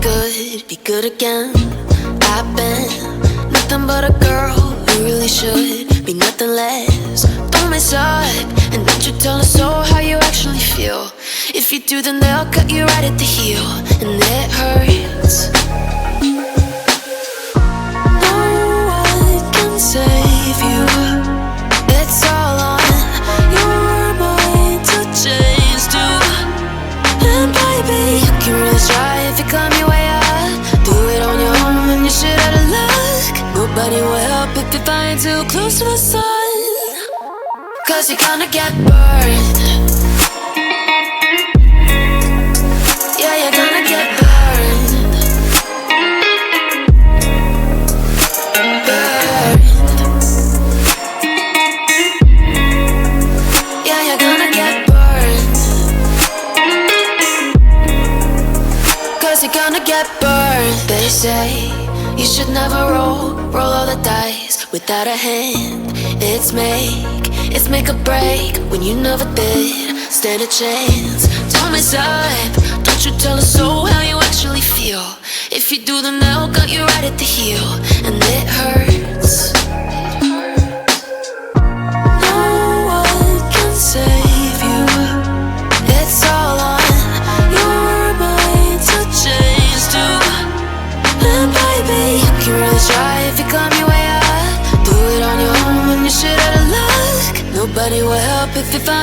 good, be good again. I've been nothing but a girl who really should be nothing less. Don't mess up, and don't you tell us so how you actually feel. If you do, then they'll cut you right at the heel, and it hurts. No one can save you. It's all on your mind to change too. And baby, you can really try if you climb your way up. Do it on your own and you shit out of luck. Nobody will help if you're flying too close to the sun, 'cause you're gonna get burned. Yeah, you're gonna get burned. Burned. Yeah, you're gonna get burned. 'Cause you're gonna get burned. They say you should never roll all the dice without a hand. It's make or break when you never did stand a chance. Don't mess up, don't you tell us so how you actually feel. If you do, then they'll cut you right at the heel, and it hurts. No one can save you. It's all on your mind to change too. And baby, you can really try if you climb your way up. Do it on your own when you shit out of luck. Nobody will help if you find